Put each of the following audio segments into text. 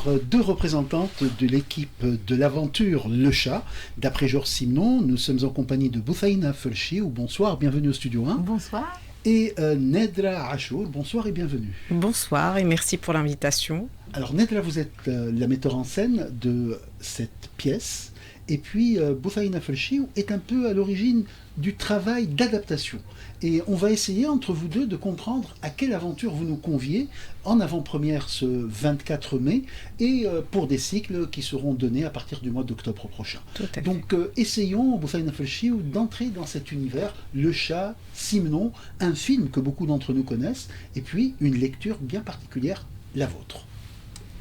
recevoir deux représentantes de l'équipe de l'aventure Le Chat. D'après Georges Simenon, nous sommes en compagnie de Bouthaïna Felchiou. Bonsoir, bienvenue au Studio 1. Bonsoir. Et Nedra Achour, bonsoir et bienvenue. Bonsoir et merci pour l'invitation. Alors Nedra, vous êtes la metteur en scène de cette pièce. Et puis Bouthaïna Felchiou est un peu à l'origine du travail d'adaptation. Et on va essayer entre vous deux de comprendre à quelle aventure vous nous conviez en avant-première ce 24 mai et pour des cycles qui seront donnés à partir du mois d'octobre prochain. Donc essayons, Bouthaïna Felchiou, d'entrer dans cet univers, Le Chat, Simenon, un film que beaucoup d'entre nous connaissent, et puis une lecture bien particulière, la vôtre.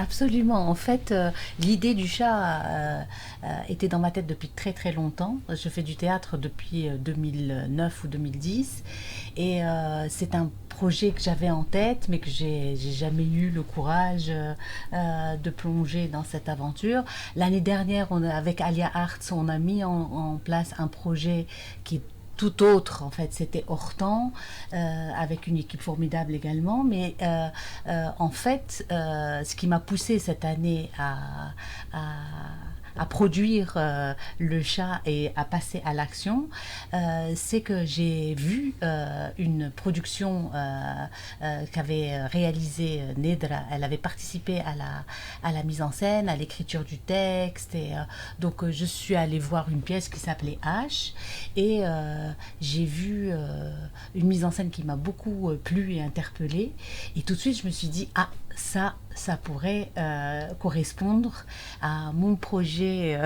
Absolument. En fait, l'idée du chat était dans ma tête depuis très très longtemps. Je fais du théâtre depuis 2009 ou 2010 et c'est un projet que j'avais en tête mais que j'ai jamais eu le courage de plonger dans cette aventure. L'année dernière, avec Alia Arts, on a mis en place un projet qui est tout autre, en fait, c'était Hortan, avec une équipe formidable également, mais en fait, ce qui m'a poussé cette année à produire Le Chat et à passer à l'action, c'est que j'ai vu une production qu'avait réalisée Nedra. Elle avait participé à la mise en scène, à l'écriture du texte, et donc je suis allée voir une pièce qui s'appelait H, et j'ai vu une mise en scène qui m'a beaucoup plu et interpellée, et tout de suite je me suis dit, ah, ça pourrait correspondre à mon projet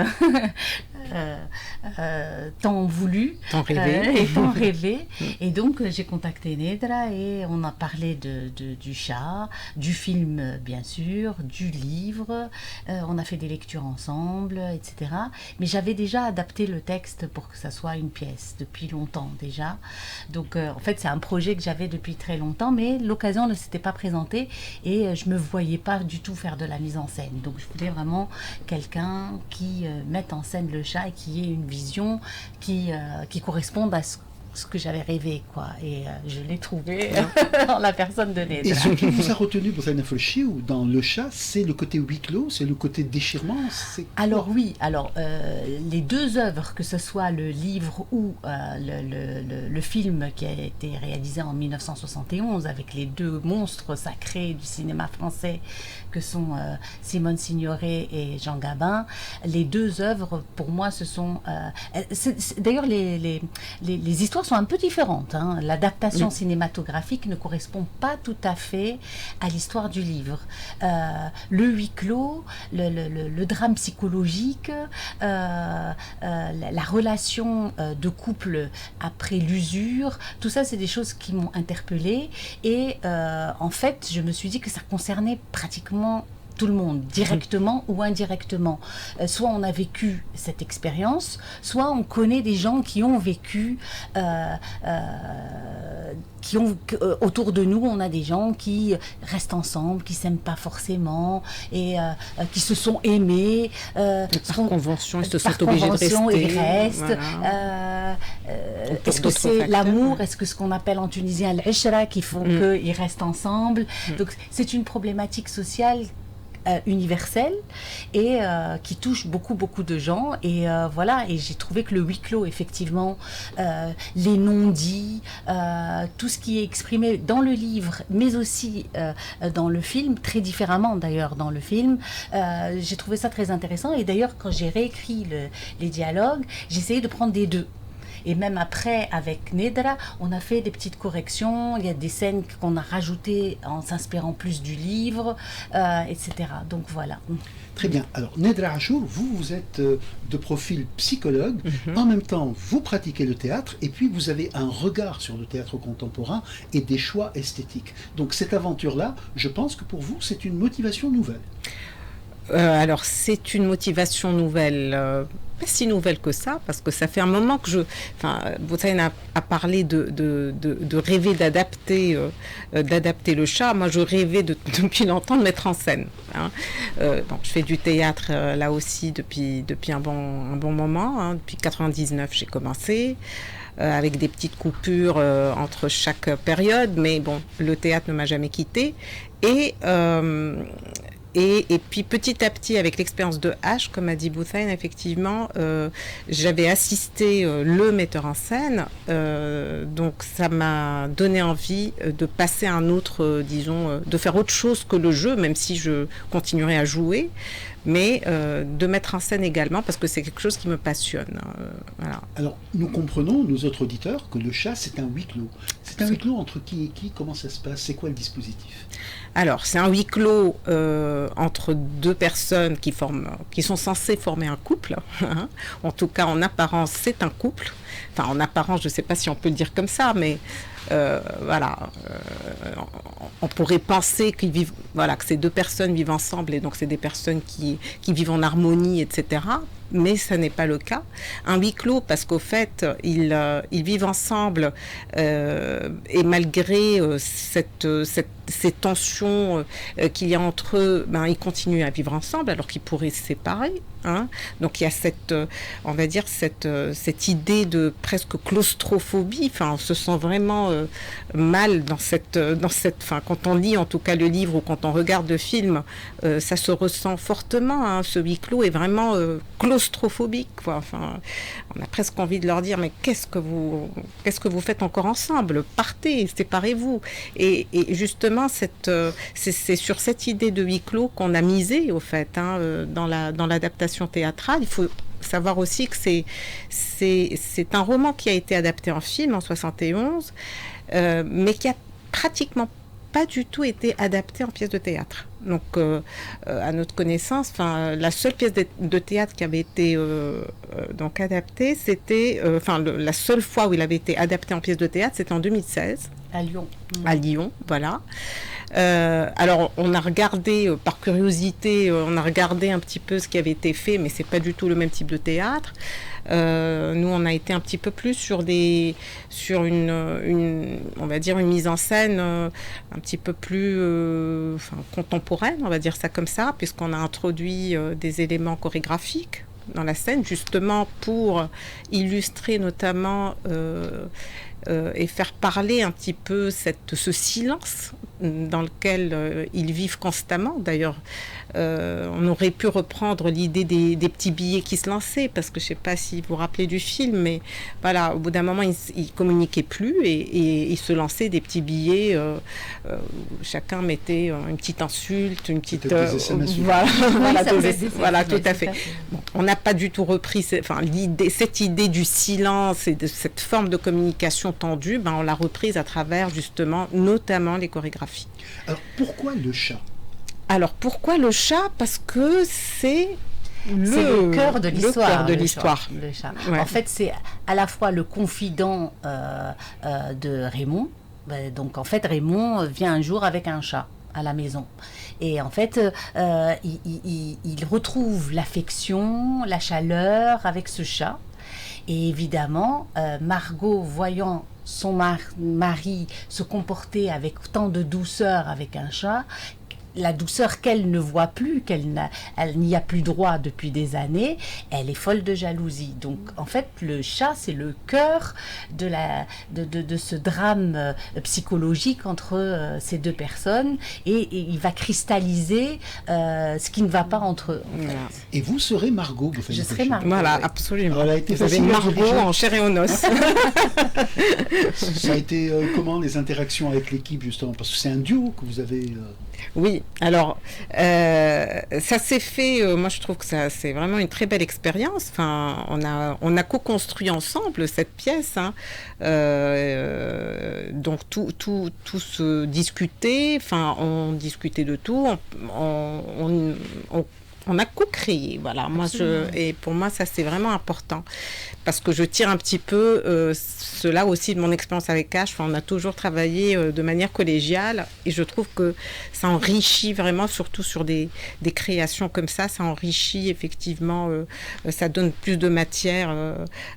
tant voulu, tant rêvé. Et donc j'ai contacté Nedra et on a parlé du chat, du film bien sûr, du livre, on a fait des lectures ensemble, etc. Mais j'avais déjà adapté le texte pour que ça soit une pièce depuis longtemps déjà. Donc en fait c'est un projet que j'avais depuis très longtemps, mais l'occasion ne s'était pas présentée et je me voyais pas du tout faire de la mise en scène. Donc je voulais vraiment quelqu'un qui mette en scène le chat et qui ait une vision qui corresponde à ce que j'avais rêvé, quoi. Et je l'ai trouvé dans la personne de Nedra. Et ce qui vous a retenu, Bouthaïna Felchiou, dans Le Chat, c'est le côté huis clos, c'est le côté déchirement. Alors oui, les deux œuvres, que ce soit le livre ou le film qui a été réalisé en 1971 avec les deux monstres sacrés du cinéma français que sont Simone Signoret et Jean Gabin, les deux œuvres, pour moi, ce sont... d'ailleurs, les histoires sont un peu différentes. Hein. L'adaptation cinématographique ne correspond pas tout à fait à l'histoire du livre. Le huis clos, le drame psychologique, la relation de couple après l'usure, tout ça, c'est des choses qui m'ont interpellée. Et en fait, je me suis dit que ça concernait pratiquement tout le monde, directement ou indirectement. Soit on a vécu cette expérience, soit on connaît des gens qui ont vécu, autour de nous, on a des gens qui restent ensemble, qui s'aiment pas forcément, et qui se sont aimés. Par convention, ils se sont obligés de rester. Ils restent. Voilà. Est-ce que c'est l'amour, est-ce que ce qu'on appelle en tunisien l'ishra, qui font qu'ils restent ensemble. Donc c'est une problématique sociale universelle et qui touche beaucoup de gens, et voilà, et j'ai trouvé que le huis clos, effectivement, les non-dits, tout ce qui est exprimé dans le livre mais aussi dans le film, très différemment d'ailleurs dans le film, j'ai trouvé ça très intéressant. Et d'ailleurs quand j'ai réécrit les dialogues, j'ai essayé de prendre des deux. Et même après, avec Nedra, on a fait des petites corrections. Il y a des scènes qu'on a rajoutées en s'inspirant plus du livre, etc. Donc voilà. Très bien. Alors, Nedra Achour, vous êtes de profil psychologue. En même temps, vous pratiquez le théâtre et puis vous avez un regard sur le théâtre contemporain et des choix esthétiques. Donc cette aventure-là, je pense que pour vous, c'est une motivation nouvelle. Alors, c'est une motivation nouvelle, pas si nouvelle que ça, parce que ça fait un moment que Bouthaïna a parlé de rêver d'adapter le chat. Moi, je rêvais depuis longtemps de mettre en scène. Hein. Je fais du théâtre là aussi depuis un bon moment. Hein. Depuis 99, j'ai commencé. Avec des petites coupures entre chaque période, mais bon, le théâtre ne m'a jamais quittée. Et Et puis petit à petit, avec l'expérience de H, comme a dit Bouthine, effectivement, j'avais assisté le metteur en scène, donc ça m'a donné envie de passer à un autre, disons, de faire autre chose que le jeu, même si je continuerai à jouer, mais de mettre en scène également, parce que c'est quelque chose qui me passionne. Voilà. Alors, nous comprenons, nos autres auditeurs, que le chat, c'est un huis clos. C'est un huis clos entre qui et qui? Comment ça se passe? C'est quoi le dispositif? Alors, c'est un huis clos entre deux personnes qui sont censées former un couple. En tout cas, en apparence, c'est un couple. Enfin, en apparence, je ne sais pas si on peut le dire comme ça, mais voilà. On pourrait penser qu'ils vivent, voilà, que ces deux personnes vivent ensemble et donc c'est des personnes qui vivent en harmonie, etc. Mais ça n'est pas le cas. Un huis clos, parce qu'au fait, ils vivent ensemble et malgré ces tensions qu'il y a entre eux, ben, ils continuent à vivre ensemble alors qu'ils pourraient se séparer. Hein. Donc il y a on va dire cette idée de presque claustrophobie. Enfin, on se sent vraiment mal dans cette. Enfin, quand on lit en tout cas le livre ou quand on regarde le film, ça se ressent fortement. Hein. Ce huis clos est vraiment claustrophobique, quoi. Enfin, on a presque envie de leur dire mais qu'est-ce que vous faites encore ensemble? Partez, séparez-vous. Et justement, c'est sur cette idée de huis clos qu'on a misé au fait dans l'adaptation théâtrale. Il faut savoir aussi que c'est un roman qui a été adapté en film en 71, mais qui a pratiquement pas du tout été adapté en pièce de théâtre. Donc, à notre connaissance, la seule pièce de théâtre qui avait été donc adaptée, c'était, la seule fois où il avait été adapté en pièce de théâtre, c'était en 2016. À Lyon. À Lyon, voilà. Alors, on a regardé, par curiosité, on a regardé un petit peu ce qui avait été fait, mais c'est pas du tout le même type de théâtre. Nous, on a été un petit peu plus sur on va dire une mise en scène un petit peu plus contemporaine, on va dire ça comme ça, puisqu'on a introduit des éléments chorégraphiques dans la scène, justement pour illustrer notamment et faire parler un petit peu ce silence dans lequel ils vivent constamment. D'ailleurs, on aurait pu reprendre l'idée des petits billets qui se lançaient, parce que je ne sais pas si vous vous rappelez du film, mais voilà, au bout d'un moment, ils ne communiquaient plus et ils se lançaient des petits billets. Chacun mettait une petite insulte, une petite... voilà, tout à fait. Bon, on n'a pas du tout repris cette idée du silence et de cette forme de communication tendue, ben, on l'a reprise à travers justement, notamment les chorégraphies. Alors, pourquoi le chat? Alors, pourquoi le chat? Parce que c'est le cœur de l'histoire. Le chat. Ouais. En fait, c'est à la fois le confident de Raymond. Donc, en fait, Raymond vient un jour avec un chat à la maison. Et en fait, il retrouve l'affection, la chaleur avec ce chat. Et évidemment, Margot, voyant son mari se comporter avec tant de douceur avec un chat, la douceur qu'elle ne voit plus, elle n'y a plus droit depuis des années, elle est folle de jalousie. Donc en fait, le chat, c'est le cœur de ce drame psychologique entre ces deux personnes, et il va cristalliser ce qui ne va pas entre eux. En fait. Et vous serez Margot. Je serai Margot. Voilà, absolument. Alors, elle a été vous avez Margot en chair et en os. Ça a été comment les interactions avec l'équipe, justement? Parce que c'est un duo que vous avez... Oui, alors ça s'est fait, moi je trouve que c'est vraiment une très belle expérience. Enfin, on a co-construit ensemble cette pièce, hein. Donc tout se discutait, enfin on discutait de tout, on a co-créé, voilà. Et pour moi, ça c'est vraiment important, parce que je tire un petit peu cela aussi de mon expérience avec H. Enfin, on a toujours travaillé de manière collégiale, et je trouve que ça enrichit vraiment, surtout sur des créations comme ça enrichit effectivement, ça donne plus de matière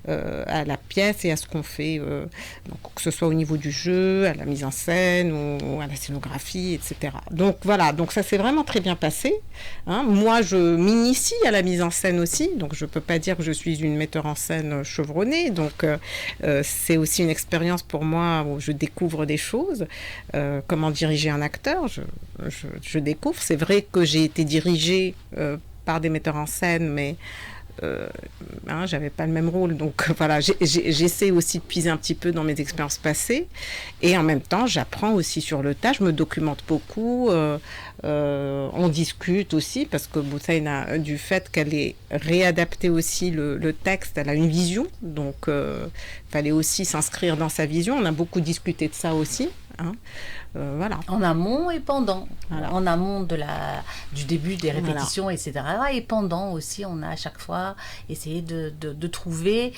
à la pièce et à ce qu'on fait, donc, que ce soit au niveau du jeu, à la mise en scène ou à la scénographie, etc. Donc voilà, donc ça s'est vraiment très bien passé, hein. Moi, je m'initie à la mise en scène aussi, donc je peux pas dire que je suis une metteur en scène comédienne chevronnée, donc c'est aussi une expérience pour moi où je découvre des choses. Comment diriger un acteur, je découvre. C'est vrai que j'ai été dirigée par des metteurs en scène, mais j'avais pas le même rôle, donc voilà, j'essaie aussi de puiser un petit peu dans mes expériences passées, et en même temps j'apprends aussi sur le tas, je me documente beaucoup, on discute aussi, parce que Bouzaïna, du fait qu'elle ait réadapté aussi le texte, elle a une vision, donc fallait aussi s'inscrire dans sa vision, on a beaucoup discuté de ça aussi, hein. Voilà. En amont et pendant. Voilà. En amont du début des répétitions, etc. Et pendant aussi, on a à chaque fois essayé de trouver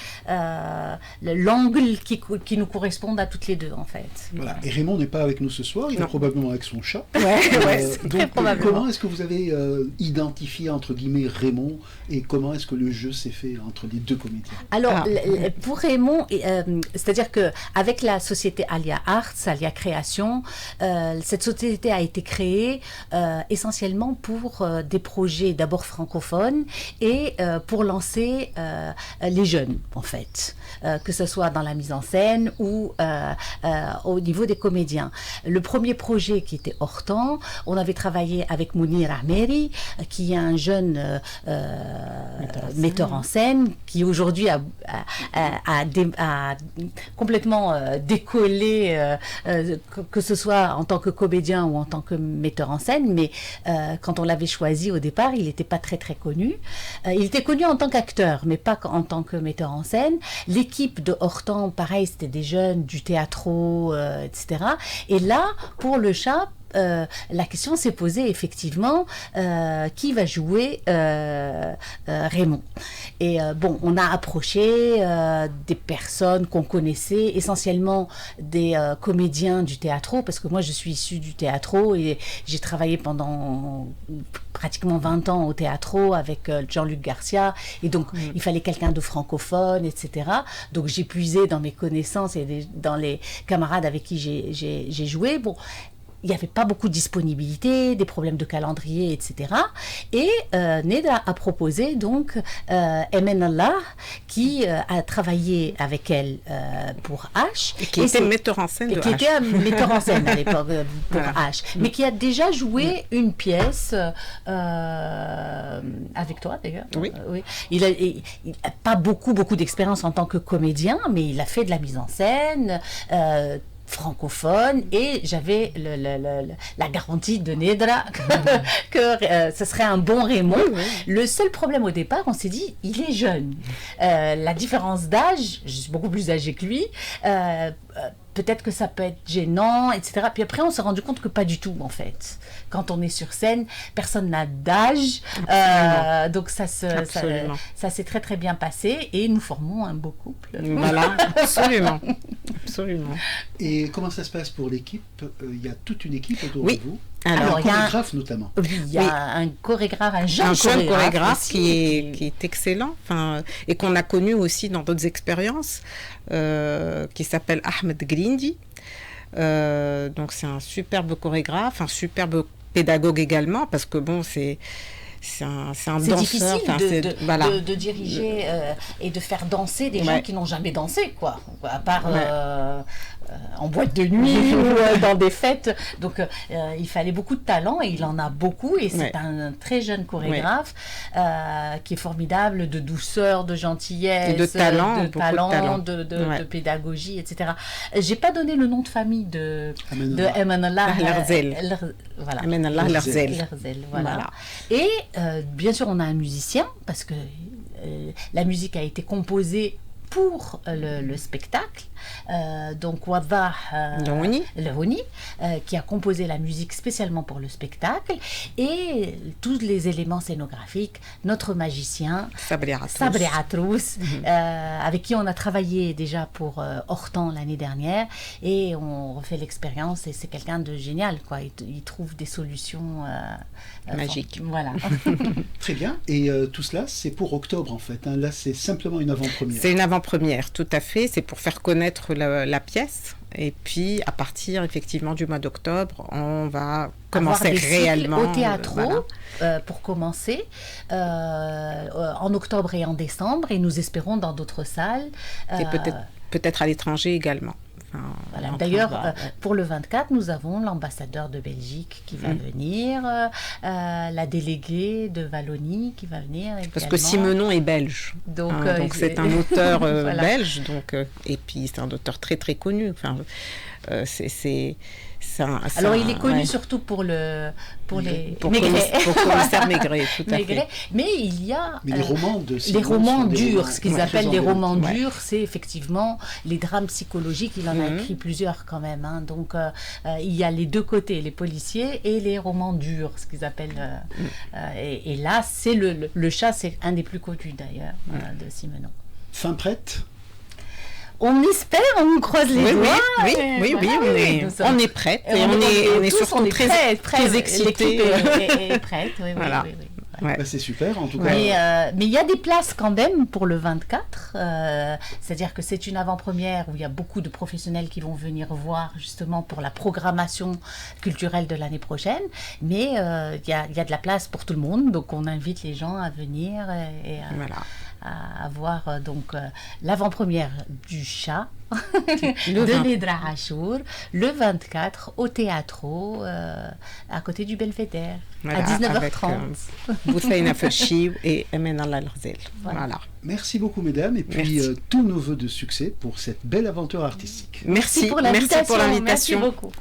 l'angle qui nous corresponde à toutes les deux, en fait. Voilà. Et Raymond n'est pas avec nous ce soir, il est probablement avec son chat. C'est donc, très probablement. comment est-ce que vous avez identifié, entre guillemets, Raymond, et comment est-ce que le jeu s'est fait entre les deux comédiens? Alors, pour Raymond, c'est-à-dire qu'avec la société Alia Arts, Alia Création, cette société a été créée essentiellement pour des projets d'abord francophones et pour lancer les jeunes, en fait, que ce soit dans la mise en scène ou au niveau des comédiens. Le premier projet qui était Hortan, on avait travaillé avec Mounir Ahmeri, qui est un jeune metteur en scène qui aujourd'hui a complètement décollé, que ce soit en tant que comédien ou en tant que metteur en scène, mais quand on l'avait choisi au départ, il n'était pas très très connu. Il était connu en tant qu'acteur, mais pas en tant que metteur en scène. L'équipe de Hortan, pareil, c'était des jeunes du théâtro, etc. Et là, pour le chat, la question s'est posée effectivement, qui va jouer Raymond. Et bon, on a approché des personnes qu'on connaissait, essentiellement des comédiens du théâtro, parce que moi je suis issue du théâtro et j'ai travaillé pendant pratiquement 20 ans au théâtro avec Jean-Luc Garcia, et donc il fallait quelqu'un de francophone, etc. Donc j'ai puisé dans mes connaissances et dans les camarades avec qui j'ai joué. Bon, il n'y avait pas beaucoup de disponibilité, des problèmes de calendrier, etc. Et Nedra a proposé donc Emen Allah, qui a travaillé avec elle pour H. Et qui était metteur en scène de H. Qui était un metteur en scène à l'époque pour H. Mais qui a déjà joué une pièce avec toi d'ailleurs. Oui. Oui. Il a pas beaucoup d'expérience en tant que comédien, mais il a fait de la mise en scène, francophone, et j'avais la garantie de Nedra que ce serait un bon Raymond. Oui. Le seul problème au départ, on s'est dit, il est jeune. La différence d'âge, je suis beaucoup plus âgée que lui, peut-être que ça peut être gênant, etc. Puis après, on s'est rendu compte que pas du tout, en fait. Quand on est sur scène, personne n'a d'âge. Donc ça s'est très très bien passé et nous formons un beau couple. Voilà, absolument. Absolument. Et comment ça se passe pour l'équipe? Il y a toute une équipe autour de vous. Alors, un chorégraphe notamment. Il y a un chorégraphe, un jeune chorégraphe qui est excellent, et qu'on a connu aussi dans d'autres expériences, qui s'appelle Ahmed Grindi. Donc c'est un superbe chorégraphe, un superbe pédagogue également, parce que bon, c'est un danseur. Difficile de diriger et de faire danser des gens qui n'ont jamais dansé, quoi. À part en boîte de nuit ou dans des fêtes. Donc il fallait beaucoup de talent, et il en a beaucoup, et c'est un très jeune chorégraphe qui est formidable, de douceur, de gentillesse, et de talent, de pédagogie, etc. J'ai pas donné le nom de famille de Emanallah Lerzel. Voilà. Emanallah Lerzel. Voilà. Et bien sûr, on a un musicien, parce que la musique a été composée pour le spectacle. Donc Wadah Lehouni, qui a composé la musique spécialement pour le spectacle, et tous les éléments scénographiques, notre magicien Sabri Atrous, avec qui on a travaillé déjà pour Hortan l'année dernière, et on refait l'expérience, et c'est quelqu'un de génial, quoi. Il trouve des solutions magiques. Voilà. Très bien. Et tout cela, c'est pour octobre en fait, hein. Là, c'est simplement une avant-première. C'est une avant-première. avant-première, tout à fait. C'est pour faire connaître la pièce. Et puis, à partir effectivement du mois d'octobre, on va commencer réellement au théâtre pour commencer en octobre et en décembre. Et nous espérons dans d'autres salles. Et peut-être à l'étranger également. Enfin, voilà. D'ailleurs, pour le 24, nous avons l'ambassadeur de Belgique qui va venir, la déléguée de Wallonie qui va venir. Parce que Simenon est belge. Donc c'est un auteur voilà. belge, et puis c'est un auteur très très connu. Enfin, alors il est connu surtout pour les Maigret. Pour commissaire Maigret, tout à fait. Mais il y a les romans les romans durs, ce qu'ils appellent les romans durs, c'est effectivement les drames psychologiques. Il en a écrit plusieurs quand même. Hein. Donc il y a les deux côtés, les policiers et les romans durs, ce qu'ils appellent. Et là, c'est le chat, c'est un des plus connus d'ailleurs de Simenon. Fin prête? On espère, on croise les doigts. Oui, on est prête et on est surtout très excités. L'équipe est prête, oui. Ouais. Bah, c'est super en tout cas. Mais il y a des places quand même pour le 24, c'est-à-dire que c'est une avant-première où il y a beaucoup de professionnels qui vont venir voir justement pour la programmation culturelle de l'année prochaine, mais il y a de la place pour tout le monde, donc on invite les gens à venir et à voir donc l'avant-première du chat de Nedra Achour le 24 au Théâtre à côté du Belvédère à 19h30. Boussaïna Felchi et Emen Allah Lorzel. Voilà. Merci beaucoup mesdames et puis tous nos vœux de succès pour cette belle aventure artistique. Merci pour l'invitation. Merci beaucoup.